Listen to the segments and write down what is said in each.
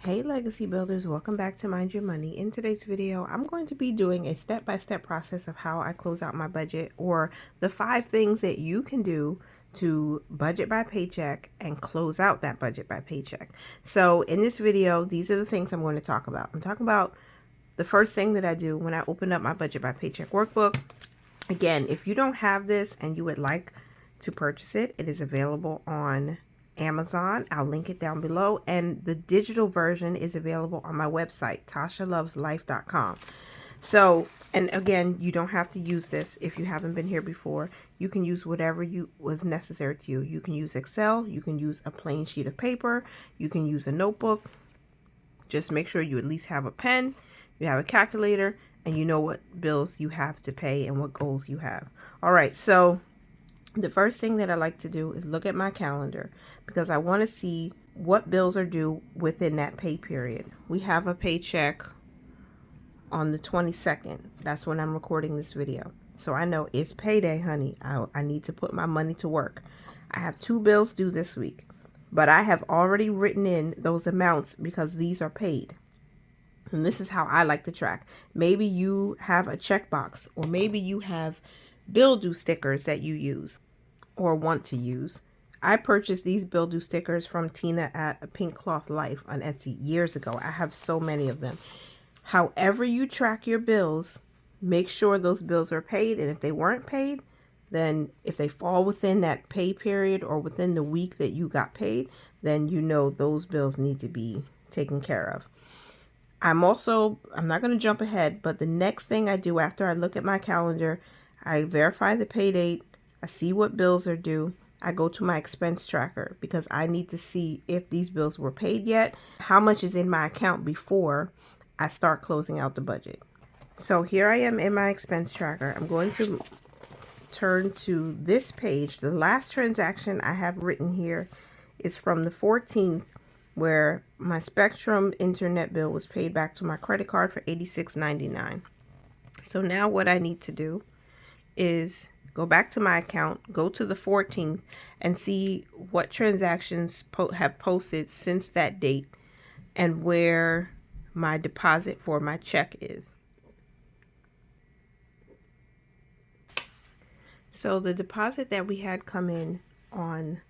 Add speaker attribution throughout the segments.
Speaker 1: Hey Legacy Builders, welcome back to Mind Your Money. In today's video, I'm going to be doing a step-by-step process of how I close out my budget, or the 5 things that you can do to budget by paycheck and close out that budget by paycheck. So in this video, these are the things I'm going to talk about. I'm talking about the first thing that I do when I open up my budget by paycheck workbook. Again, if you don't have this and you would like to purchase it, it is available on Amazon. I'll link it down below, and the digital version is available on my website, tashaloveslife.com. So, and again, you don't have to use this if you haven't been here before. You can use whatever was necessary to you. You can use Excel, you can use a plain sheet of paper, you can use a notebook. Just make sure you at least have a pen, you have a calculator, and you know what bills you have to pay and what goals you have. All right, so the first thing that I like to do is look at my calendar because I want to see what bills are due within that pay period. We have a paycheck on the 22nd. That's when I'm recording this video. So I know it's payday, honey. I need to put my money to work. I have 2 bills due this week, but I have already written in those amounts because these are paid. And this is how I like to track. Maybe you have a checkbox, or maybe you have bill due stickers that you use or want to use. I purchased these bill due stickers from Tina at a Pink Cloth Life on Etsy years ago. I have so many of them. However you track your bills, make sure those bills are paid. And if they weren't paid, then if they fall within that pay period or within the week that you got paid, then you know those bills need to be taken care of. I'm not going to jump ahead, but the next thing I do after I look at my calendar, I verify the pay date. I see what bills are due. I go to my expense tracker because I need to see if these bills were paid yet, how much is in my account before I start closing out the budget. So here I am in my expense tracker. I'm going to turn to this page. The last transaction I have written here is from the 14th, where my Spectrum internet bill was paid back to my credit card for $86.99. So now what I need to do is go back to my account, go to the 14th, and see what transactions have posted since that date and where my deposit for my check is. So the deposit that we had come in on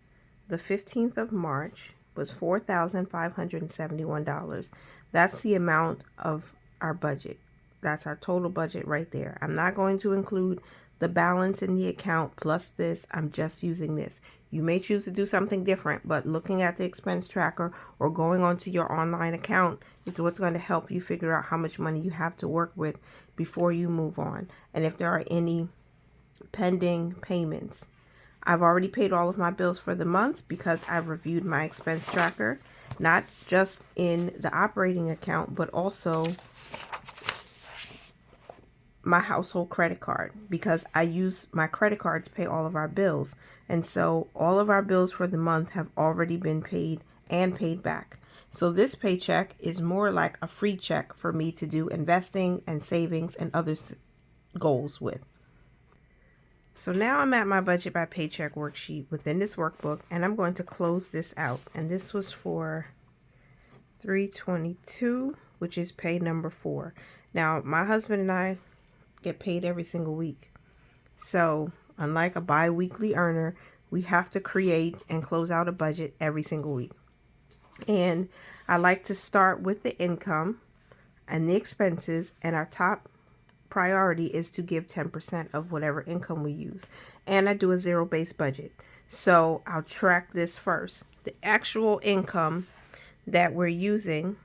Speaker 1: the 15th of March was $4,571. That's the amount of our budget. That's our total budget right there. I'm not going to include the balance in the account plus this. I'm just using this. You may choose to do something different, but looking at the expense tracker or going onto your online account is what's going to help you figure out how much money you have to work with before you move on. And if there are any pending payments. I've already paid all of my bills for the month because I've reviewed my expense tracker, not just in the operating account, but also my household credit card, because I use my credit card to pay all of our bills. And so all of our bills for the month have already been paid and paid back. So this paycheck is more like a free check for me to do investing and savings and other goals with. So now I'm at my budget by paycheck worksheet within this workbook, and I'm going to close this out. And this was for 3/22, which is pay number 4. Now, my husband and I get paid every single week. So unlike a bi-weekly earner, we have to create and close out a budget every single week. And I like to start with the income and the expenses, and our top priority is to give 10% of whatever income we use. And I do a zero-based budget. So I'll track this first. The actual income that we're using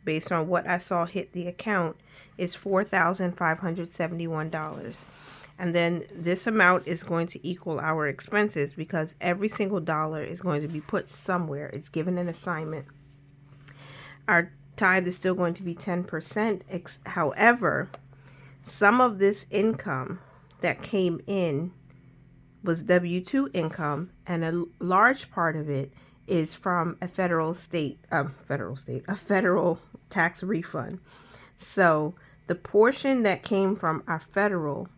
Speaker 1: based on what I saw hit the account is $4,571. And then this amount is going to equal our expenses because every single dollar is going to be put somewhere. It's given an assignment. Our tithe is still going to be 10%. However, some of this income that came in was W-2 income, and a large part of it is from a federal tax refund. So the portion that came from our federal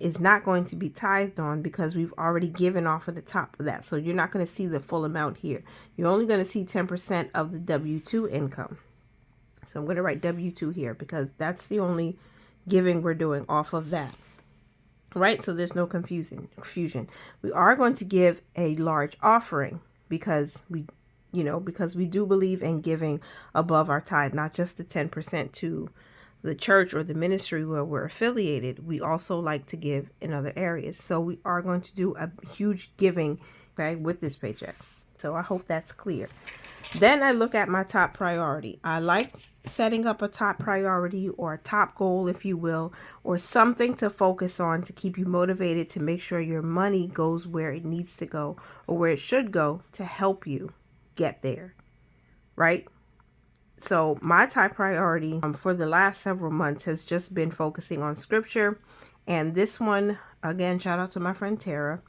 Speaker 1: is not going to be tithed on because we've already given off of the top of that. So you're not going to see the full amount here. You're only going to see 10% of the W-2 income. So I'm going to write W-2 here because that's the only giving we're doing off of that. Right? So there's no confusion. We are going to give a large offering because we do believe in giving above our tithe, not just the 10% to the church or the ministry where we're affiliated. We also like to give in other areas. So we are going to do a huge giving, okay, with this paycheck. So I hope that's clear. Then I look at my top priority. I like setting up a top priority or a top goal, if you will, or something to focus on to keep you motivated to make sure your money goes where it needs to go or where it should go to help you get there, right? So my top priority for the last several months has just been focusing on scripture. And this one, again, shout out to my friend Tara.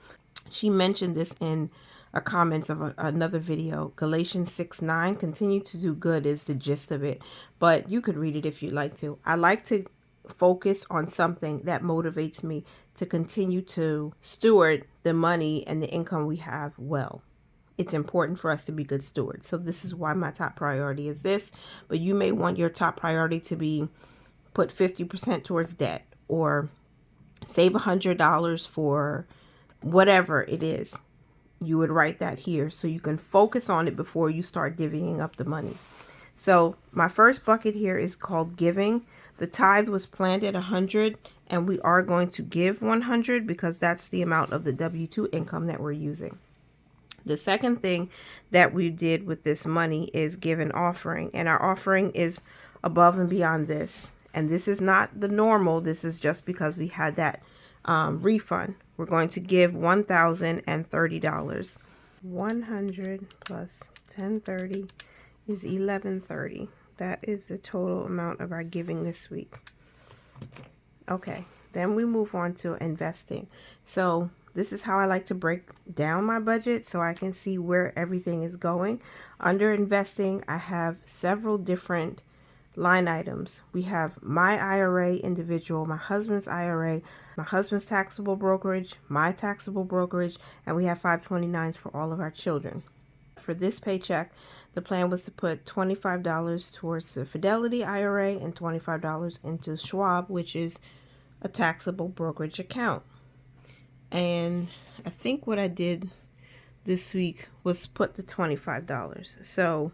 Speaker 1: She mentioned this in a comments of another video. Galatians 6:9, continue to do good is the gist of it. But you could read it if you'd like to. I like to focus on something that motivates me to continue to steward the money and the income we have well. It's important for us to be good stewards. So this is why my top priority is this. But you may want your top priority to be put 50% towards debt or save $100 for whatever it is. You would write that here so you can focus on it before you start divvying up the money. So my first bucket here is called giving. The tithe was planned at 100 and we are going to give 100 because that's the amount of the W-2 income that we're using. The second thing that we did with this money is give an offering, and our offering is above and beyond this. And this is not the normal. This is just because we had that refund. We're going to give $1,030. 100 plus 1030 is 1130. That is the total amount of our giving this week. Okay, then we move on to investing. So this is how I like to break down my budget so I can see where everything is going. Under investing, I have several different line items. We have my IRA individual, my husband's IRA, my husband's taxable brokerage, my taxable brokerage, and we have 529s for all of our children. For this paycheck, the plan was to put $25 towards the Fidelity IRA and $25 into Schwab, which is a taxable brokerage account. And I think what I did this week was put the $25. So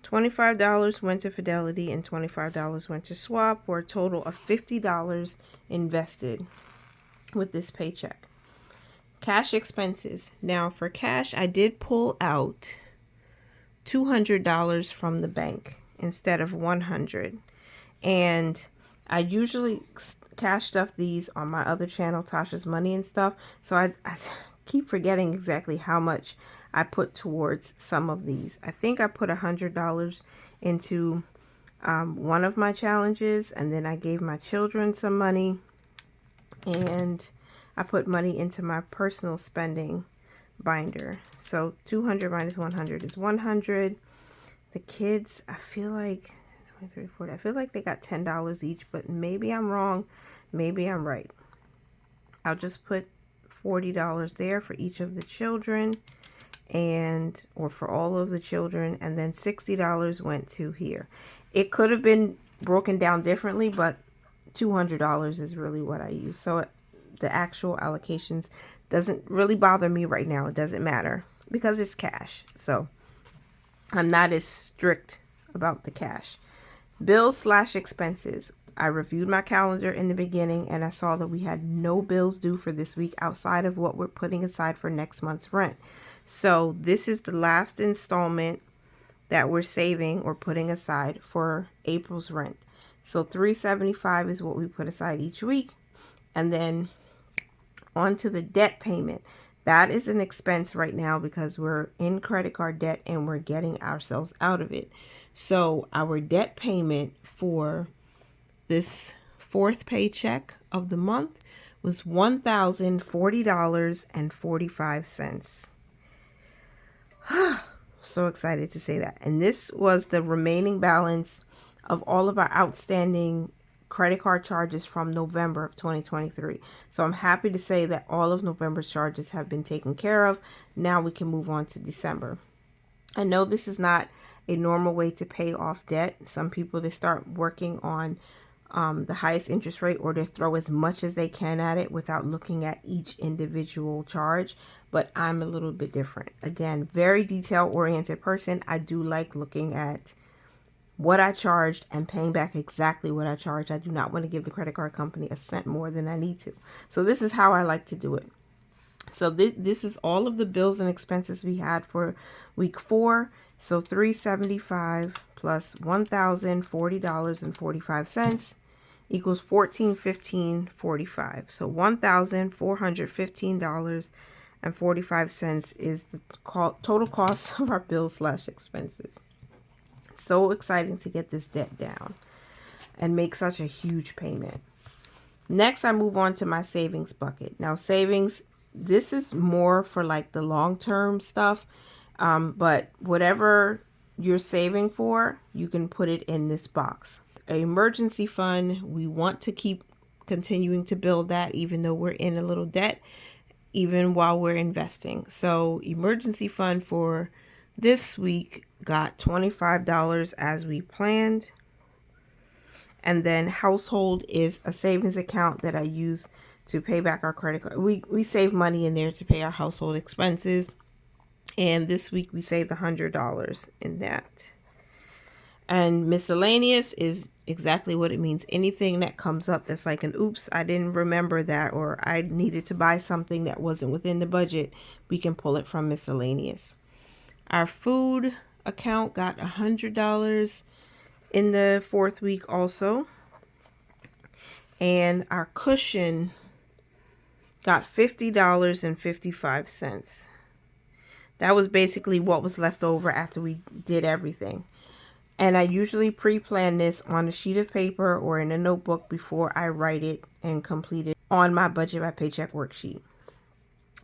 Speaker 1: $25 went to Fidelity and $25 went to Schwab for a total of $50 invested with this paycheck. Cash expenses. Now for cash, I did pull out $200 from the bank instead of $100. And I usually cash stuff these on my other channel, Tasha's Money and Stuff. So I keep forgetting exactly how much I put towards some of these. I think I put $100 into one of my challenges, and then I gave my children some money, and I put money into my personal spending binder. So 200 minus 100 is 100. The kids, I feel like I feel like they got $10 each, but maybe I'm wrong. Maybe I'm right. I'll just put $40 there for each of the children, or for all of the children, and then $60 went to here. It could have been broken down differently, but $200 is really what I use. So the actual allocations doesn't really bother me right now. It doesn't matter because it's cash. So I'm not as strict about the cash. Bills/expenses. I reviewed my calendar in the beginning and I saw that we had no bills due for this week outside of what we're putting aside for next month's rent. So this is the last installment that we're saving or putting aside for April's rent. So $375 is what we put aside each week. And then on to the debt payment. That is an expense right now because we're in credit card debt and we're getting ourselves out of it. So our debt payment for this fourth paycheck of the month was $1,040.45. So excited to say that. And this was the remaining balance of all of our outstanding credit card charges from November of 2023. So I'm happy to say that all of November's charges have been taken care of. Now we can move on to December. I know this is not a normal way to pay off debt. Some people, they start working on the highest interest rate, or they throw as much as they can at it without looking at each individual charge. But I'm a little bit different. Again, very detail oriented person. I do like looking at what I charged and paying back exactly what I charged. I do not want to give the credit card company a cent more than I need to. So this is how I like to do it. So this is all of the bills and expenses we had for week 4. So $375 plus $1,040.45 equals $1,415.45. So $1,415.45 is the total cost of our bills/expenses. So exciting to get this debt down and make such a huge payment. Next, I move on to my savings bucket. Now, savings, this is more for like the long-term stuff, but whatever you're saving for, you can put it in this box. An emergency fund, we want to keep continuing to build that even though we're in a little debt, even while we're investing. So emergency fund for this week got $25 as we planned. And then household is a savings account that I use to pay back our credit card. We save money in there to pay our household expenses. And this week we saved $100 in that. And miscellaneous is exactly what it means. Anything that comes up that's like an oops, I didn't remember that, or I needed to buy something that wasn't within the budget, we can pull it from miscellaneous. Our food account got $100 in the 4th week also. And our cushion got $50.55. That was basically what was left over after we did everything. And I usually pre-plan this on a sheet of paper or in a notebook before I write it and complete it on my budget by paycheck worksheet.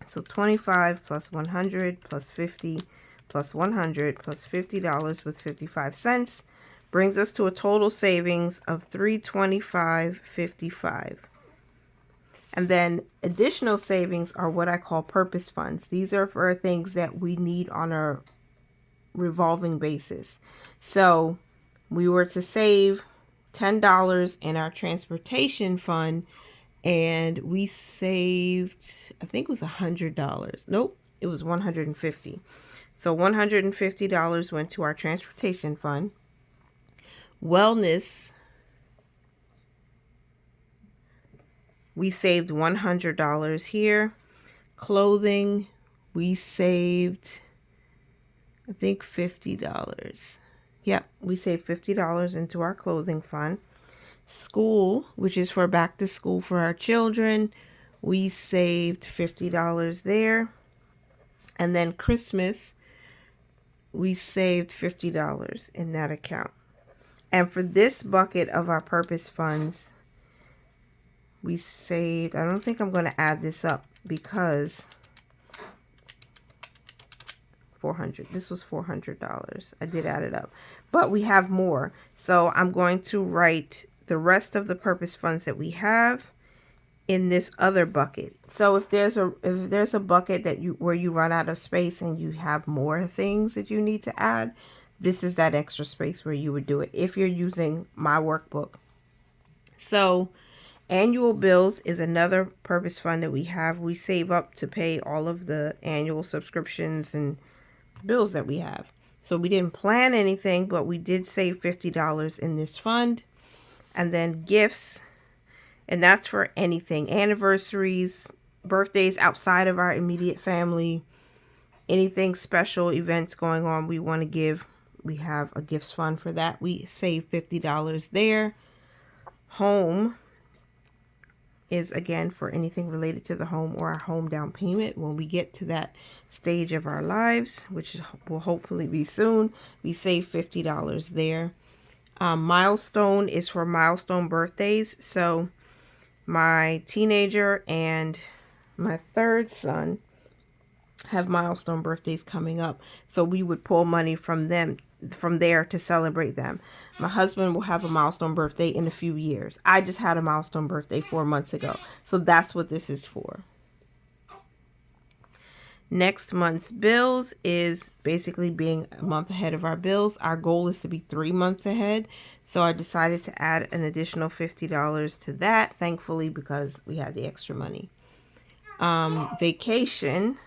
Speaker 1: So 25 plus 100 plus 50 plus 100 plus $50 with 55 cents brings us to a total savings of $325.55. And then additional savings are what I call purpose funds. These are for things that we need on a revolving basis. So we were to save $10 in our transportation fund, and we saved, I think it was $100. Nope, it was $150. So $150 went to our transportation fund. Wellness, we saved $100 here. Clothing, we saved, I think, $50. Yep, we saved $50 into our clothing fund. School, which is for back to school for our children, we saved $50 there. And then Christmas, we saved $50 in that account. And for this bucket of our purpose funds, we saved, I don't think I'm going to add this up because 400. This was $400. I did add it up, but we have more. So I'm going to write the rest of the purpose funds that we have in this other bucket. So if there's a bucket that where you run out of space and you have more things that you need to add, this is that extra space where you would do it if you're using my workbook. So annual bills is another purpose fund that we have. We save up to pay all of the annual subscriptions and bills that we have. So we didn't plan anything, but we did save $50 in this fund. And then gifts, and that's for anything, anniversaries, birthdays outside of our immediate family, anything special, events going on we want to give. We have a gifts fund for that. We save $50 there. Home is again for anything related to the home or our home down payment. When we get to that stage of our lives, which will hopefully be soon, we save $50 there. Milestone is for milestone birthdays. So my teenager and my third son have milestone birthdays coming up. So we would pull money from them from there to celebrate them. My husband will have a milestone birthday in a few years. I just had a milestone birthday 4 months ago. So that's what this is for. Next month's bills is basically being a month ahead of our bills. Our goal is to be 3 months ahead. So I decided to add an additional $50 to that, thankfully, because we had the extra money. Vacation,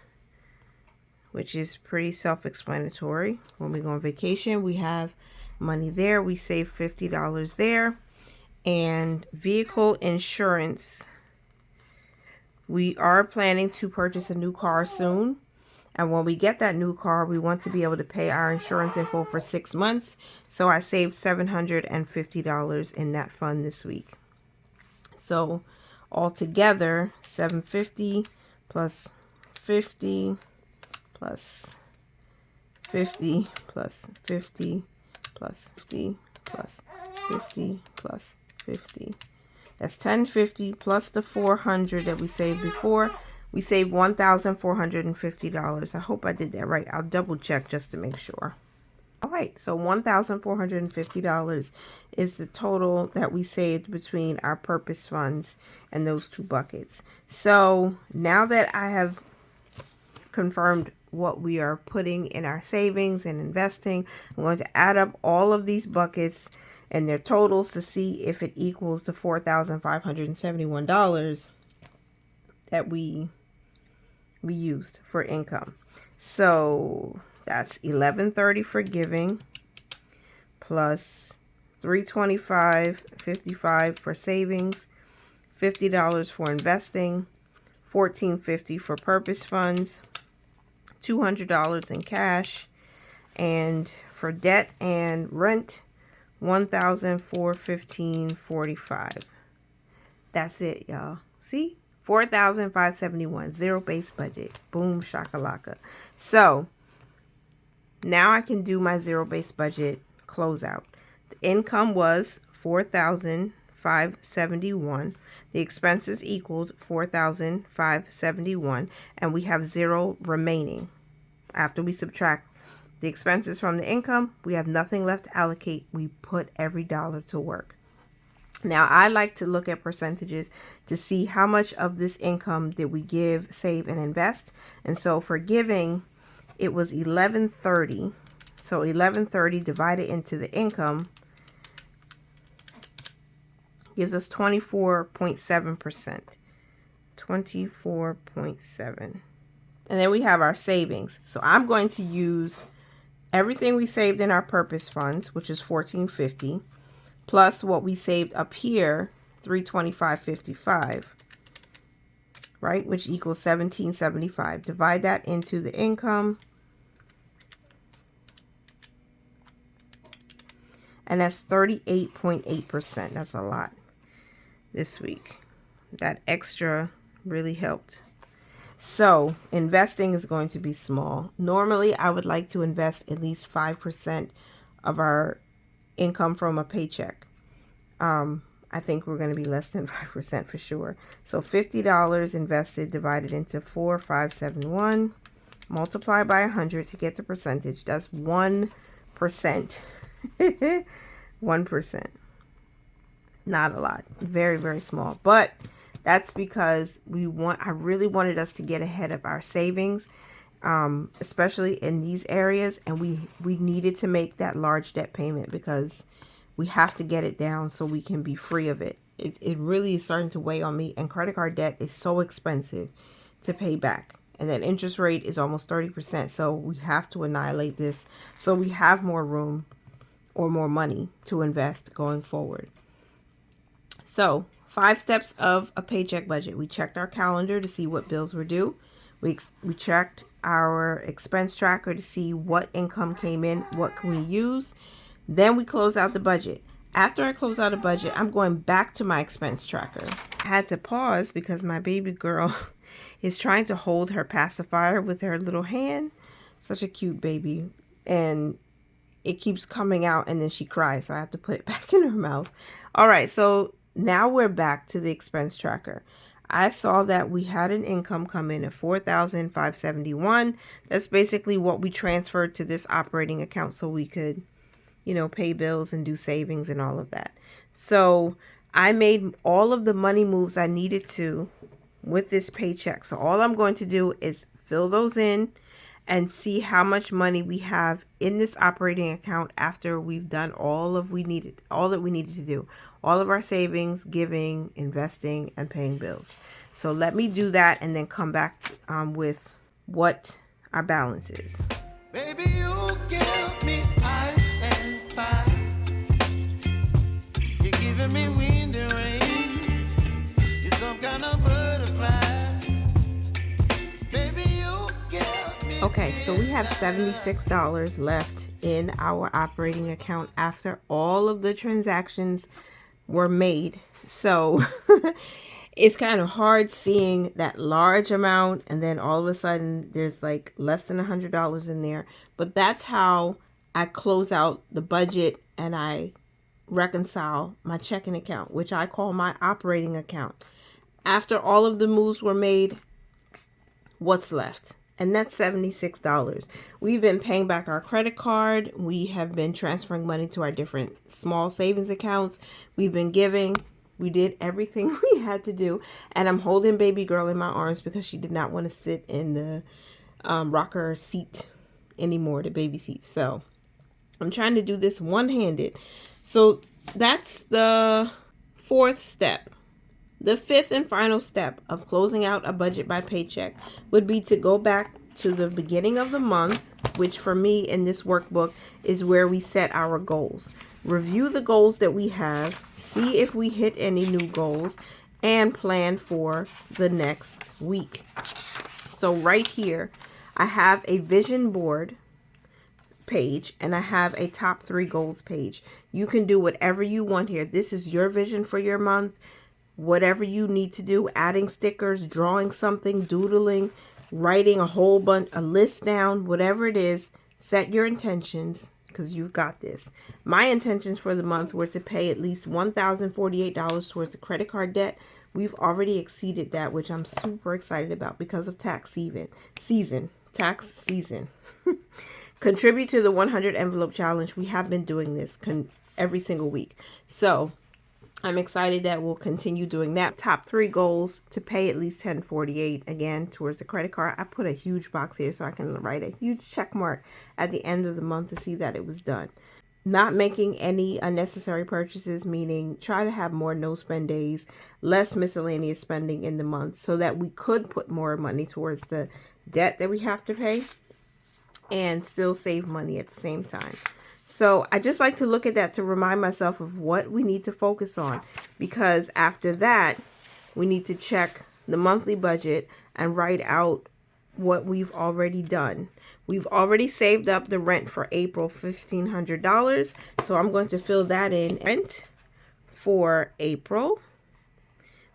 Speaker 1: which is pretty self-explanatory. When we go on vacation, we have money there. We save $50 there. And vehicle insurance, we are planning to purchase a new car soon. And when we get that new car, we want to be able to pay our insurance in full for 6 months. So I saved $750 in that fund this week. So altogether, $750 plus 50 plus 50 plus 50 plus 50 plus 50 plus 50. That's $1,050 plus the $400 that we saved before. We saved $1,450. I hope I did that right. I'll double check just to make sure. All right, so $1,450 is the total that we saved between our purpose funds and those two buckets. So now that I have confirmed what we are putting in our savings and investing, I'm going to add up all of these buckets and their totals to see if it equals the $4,571 that we used for income. So that's $1,130 for giving plus $325.55 for savings, $50 for investing, $1,450 for purpose funds, $200 in cash, and for debt and rent, $1,415.45. That's it, y'all. See? $4,571, zero-based budget. Boom shakalaka. So now I can do my zero-based budget closeout. The income was $4,571. The expenses equaled $4,571, and we have zero remaining. After we subtract the expenses from the income, we have nothing left to allocate. We put every dollar to work. Now, I like to look at percentages to see how much of this income did we give, save, and invest. And so for giving, it was $1,130. So $1,130 divided into the income gives us 24.7%. 24.7. And then we have our savings. So I'm going to use everything we saved in our purpose funds, which is $1,450. Plus what we saved up here, $325.55, right? Which equals $1,775. Divide that into the income. And that's 38.8%. That's a lot this week. That extra really helped. So investing is going to be small. Normally, I would like to invest at least 5% of our income from a paycheck. I think we're going to be less than 5% for sure. So $50 invested divided into 4,571, multiply by 100 to get the percentage. That's 1%. 1%. Not a lot. Very, very small. But that's because I really wanted us to get ahead of our savings, especially in these areas, and we needed to make that large debt payment because we have to get it down so we can be free of it. It really is starting to weigh on me, and credit card debt is so expensive to pay back, and that interest rate is almost 30%. So we have to annihilate this so we have more room or more money to invest going forward. So 5 steps of a paycheck budget. We checked our calendar to see what bills were due. We checked our expense tracker to see what income came in, what can we use. Then we close out the budget. After I close out a budget, I'm going back to my expense tracker. I had to pause because my baby girl is trying to hold her pacifier with her little hand. Such a cute baby. And it keeps coming out and then she cries. So I have to put it back in her mouth. All right, so now we're back to the expense tracker. I saw that we had an income come in at $4,571. That's basically what we transferred to this operating account so we could, you know, pay bills and do savings and all of that. So I made all of the money moves I needed to with this paycheck. So all I'm going to do is fill those in and see how much money we have in this operating account after we've done all that we needed to do, all of our savings, giving, investing, and paying bills. So let me do that and then come back with what our balance is. Baby, you give me ice and fire. You're giving me wind and rain. You're some kind of butterfly. Baby, you give me. Okay, so we have $76 left in our operating account after all of the transactions were made. So it's kind of hard seeing that large amount and then all of a sudden there's like less than $100 in there. But that's how I close out the budget and I reconcile my checking account, which I call my operating account. After all of the moves were made, what's left? And that's $76. We've been paying back our credit card. We have been transferring money to our different small savings accounts. We've been giving. We did everything we had to do. And I'm holding baby girl in my arms because she did not want to sit in the rocker seat anymore, the baby seat. So I'm trying to do this one-handed. So that's the fourth step. The fifth and final step of closing out a budget by paycheck would be to go back to the beginning of the month, which for me in this workbook is where we set our goals. Review the goals that we have, see if we hit any new goals, and plan for the next week. So right here, I have a vision board page and I have a top 3 goals page. You can do whatever you want here. This is your vision for your month. Whatever you need to do, adding stickers, drawing something, doodling, writing a whole bunch, a list down, whatever it is, set your intentions because you've got this. My intentions for the month were to pay at least $1,048 towards the credit card debt. We've already exceeded that, which I'm super excited about because of tax season. Contribute to the 100 envelope challenge. We have been doing this every single week. So I'm excited that we'll continue doing that. Top 3 goals: to pay at least $1048 again towards the credit card. I put a huge box here so I can write a huge check mark at the end of the month to see that it was done. Not making any unnecessary purchases, meaning try to have more no spend days, less miscellaneous spending in the month so that we could put more money towards the debt that we have to pay and still save money at the same time. So I just like to look at that to remind myself of what we need to focus on, because after that, we need to check the monthly budget and write out what we've already done. We've already saved up the rent for April, $1,500. So I'm going to fill that in. Rent for April,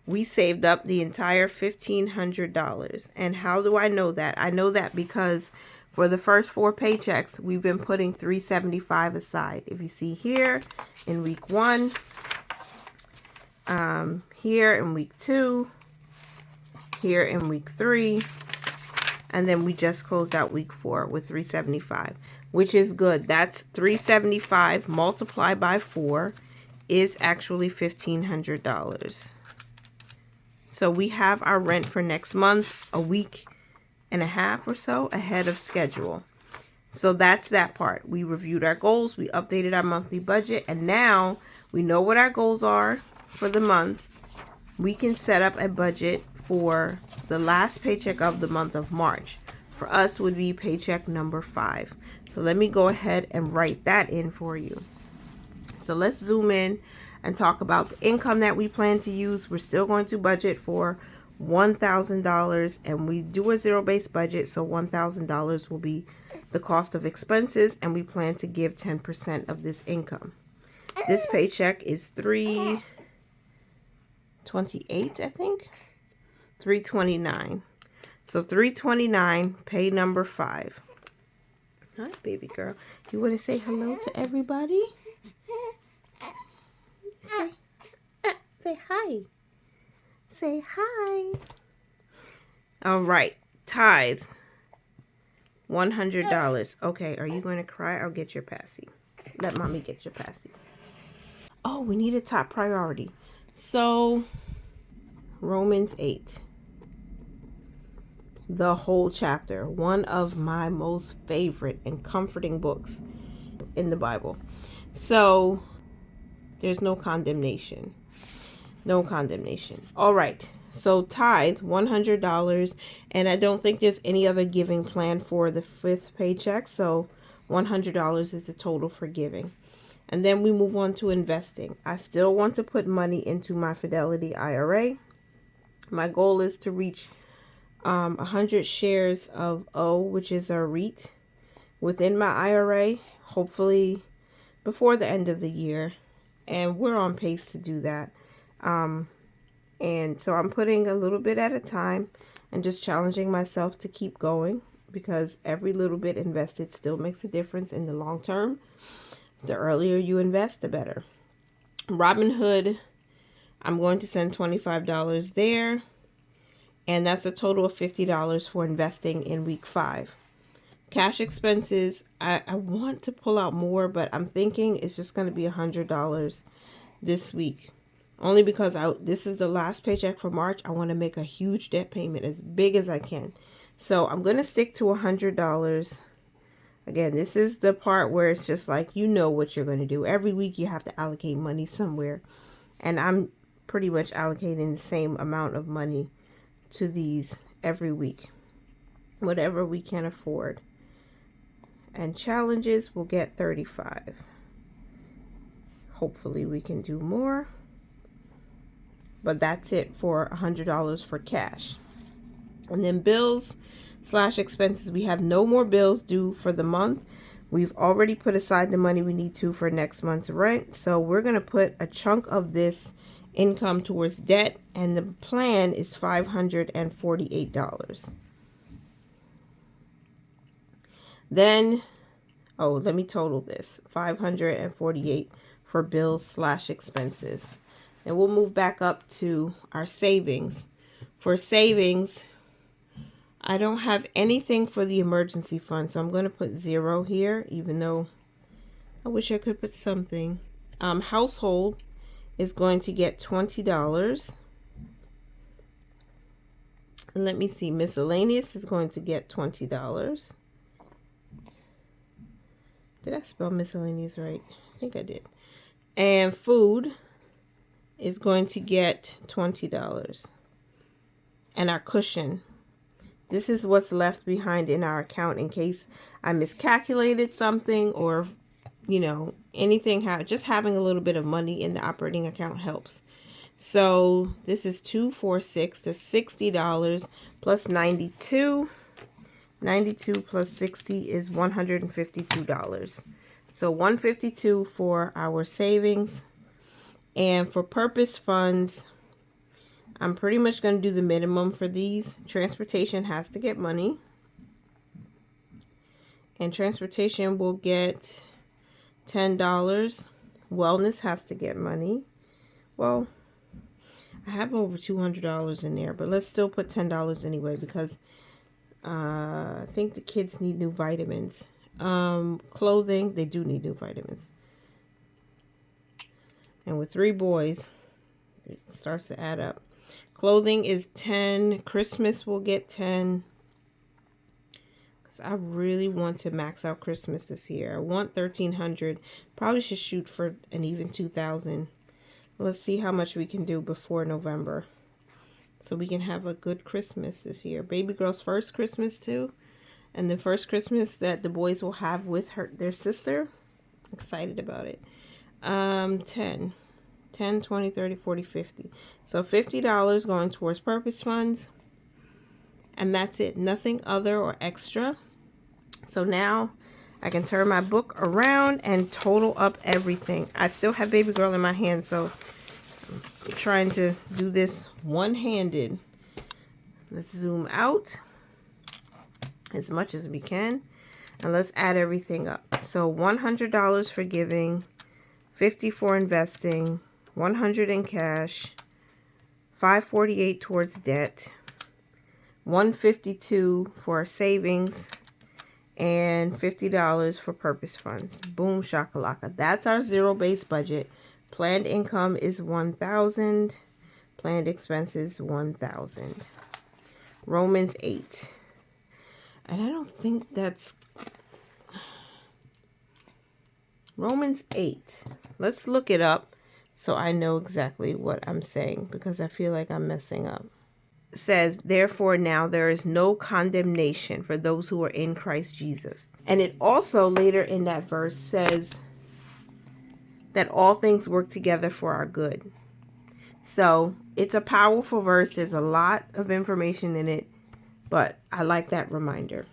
Speaker 1: we saved up the entire $1,500. And how do I know that? I know that because for the first 4 paychecks, we've been putting $375 aside. If you see here in week 1, here in week 2, here in week 3, and then we just closed out week 4 with $375, which is good. That's $375 multiplied by 4 is actually $1,500. So we have our rent for next month a week and a half or so ahead of schedule. So that's that part. We reviewed our goals, we updated our monthly budget, and now we know what our goals are for the month. We can set up a budget for the last paycheck of the month of March. For us would be paycheck number 5. So let me go ahead and write that in for you. So let's zoom in and talk about the income that we plan to use. We're still going to budget for $1,000, and we do a zero-based budget, so $1,000 will be the cost of expenses, and we plan to give 10% of this income. This paycheck is $328, I think. $329. So $329, pay number 5. Hi, baby girl. You want to say hello to everybody? Say hi. say hi. All right, tithe, $100. Okay, are you going to cry? I'll get your passy. Let mommy get your passy. Oh, we need a top priority. So, Romans 8. The whole chapter. One of my most favorite and comforting books in the Bible. So, there's no condemnation. No condemnation. All right. So tithe, $100. And I don't think there's any other giving plan for the 5th paycheck. So $100 is the total for giving. And then we move on to investing. I still want to put money into my Fidelity IRA. My goal is to reach 100 shares of O, which is a REIT, within my IRA, hopefully before the end of the year. And we're on pace to do that. And so I'm putting a little bit at a time and just challenging myself to keep going, because every little bit invested still makes a difference in the long term. The earlier you invest, the better. Robinhood, I'm going to send $25 there. And that's a total of $50 for investing in week 5. Cash expenses, I want to pull out more, but I'm thinking it's just going to be $100 this week. Only because this is the last paycheck for March. I want to make a huge debt payment, as big as I can. So I'm going to stick to $100. Again, this is the part where it's just like, you know what you're going to do. Every week you have to allocate money somewhere. And I'm pretty much allocating the same amount of money to these every week. Whatever we can afford. And challenges will get 35. Hopefully we can do more. But that's it for $100 for cash. And then bills/expenses. We have no more bills due for the month. We've already put aside the money we need to for next month's rent. So we're going to put a chunk of this income towards debt. And the plan is $548. Then, let me total this. $548 for bills/expenses. And we'll move back up to our savings. For savings, I don't have anything for the emergency fund, so I'm going to put 0 here, even though I wish I could put something. Household is going to get $20. And let me see, miscellaneous is going to get $20. Did I spell miscellaneous right? I think I did. And food is going to get $20. And our cushion, this is what's left behind in our account in case I miscalculated something, or anything. Just having a little bit of money in the operating account helps. So this is 246, that's $60 plus 92. 92 plus 60 is $152. So $152 for our savings. And for purpose funds, I'm pretty much going to do the minimum for these. Transportation has to get money. And transportation will get $10. Wellness has to get money. Well, I have over $200 in there, but let's still put $10 anyway, because I think the kids need new vitamins. Clothing, they do need new vitamins. And with 3 boys, it starts to add up. Clothing is 10. Christmas will get 10. Because I really want to max out Christmas this year. I want 1,300. Probably should shoot for an even 2,000. Let's see how much we can do before November, so we can have a good Christmas this year. Baby girl's first Christmas too. And the first Christmas that the boys will have with their sister. Excited about it. 10, 20, 30, 40, 50. So $50 going towards purpose funds. And that's it. Nothing other or extra. So now I can turn my book around and total up everything. I still have baby girl in my hand, so I'm trying to do this one-handed. Let's zoom out as much as we can, and let's add everything up. So $100 for giving, $50 for investing, $100 in cash, $548 towards debt, $152 for savings, and $50 for purpose funds. Boom shakalaka. That's our zero-based budget. Planned income is $1,000. Planned expenses $1,000. Romans 8. And I don't think that's Romans 8. Let's look it up so I know exactly what I'm saying, because I feel like I'm messing up. It says, therefore now there is no condemnation for those who are in Christ Jesus. And it also later in that verse says that all things work together for our good. So it's a powerful verse. There's a lot of information in it, but I like that reminder.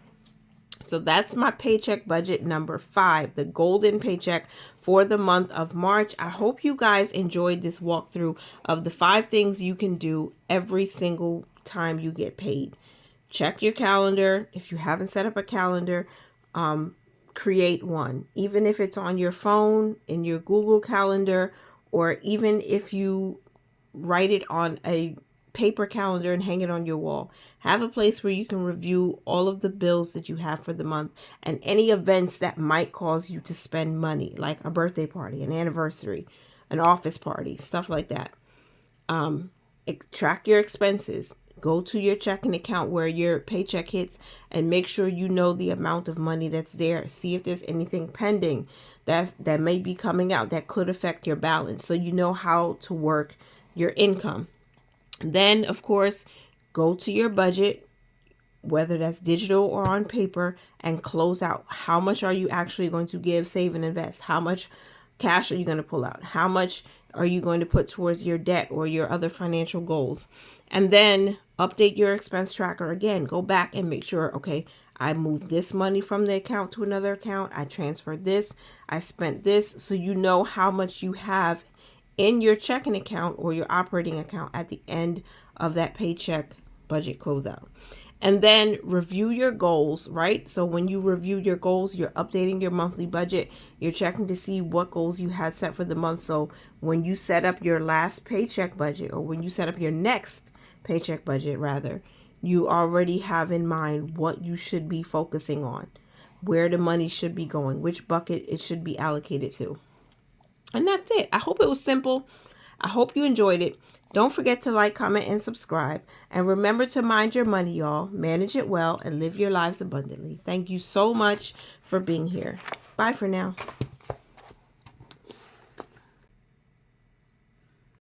Speaker 1: So that's my paycheck budget number 5, the golden paycheck for the month of March. I hope you guys enjoyed this walkthrough of the 5 things you can do every single time you get paid. Check your calendar. If you haven't set up a calendar, create one. Even if it's on your phone, in your Google Calendar, or even if you write it on a paper calendar and hang it on your wall. Have a place where you can review all of the bills that you have for the month and any events that might cause you to spend money, like a birthday party, an anniversary, an office party, stuff like that. Track your expenses. Go to your checking account where your paycheck hits and make sure you know the amount of money that's there. See if there's anything pending that may be coming out that could affect your balance, so you know how to work your income. Then, of course, go to your budget, whether that's digital or on paper, and close out. How much are you actually going to give, save, and invest? How much cash are you going to pull out? How much are you going to put towards your debt or your other financial goals? And then update your expense tracker again. Go back and make sure, okay, I moved this money from the account to another account. I transferred this. I spent this. So you know how much you have in your checking account or your operating account at the end of that paycheck budget closeout. And then review your goals, right? So when you review your goals, you're updating your monthly budget. You're checking to see what goals you had set for the month. So when you set up your last paycheck budget, or when you set up your next paycheck budget, rather, you already have in mind what you should be focusing on, where the money should be going, which bucket it should be allocated to. And that's it. I hope it was simple. I hope you enjoyed it. Don't forget to like, comment, and subscribe. And remember to mind your money, y'all. Manage it well and live your lives abundantly. Thank you so much for being here. Bye for now.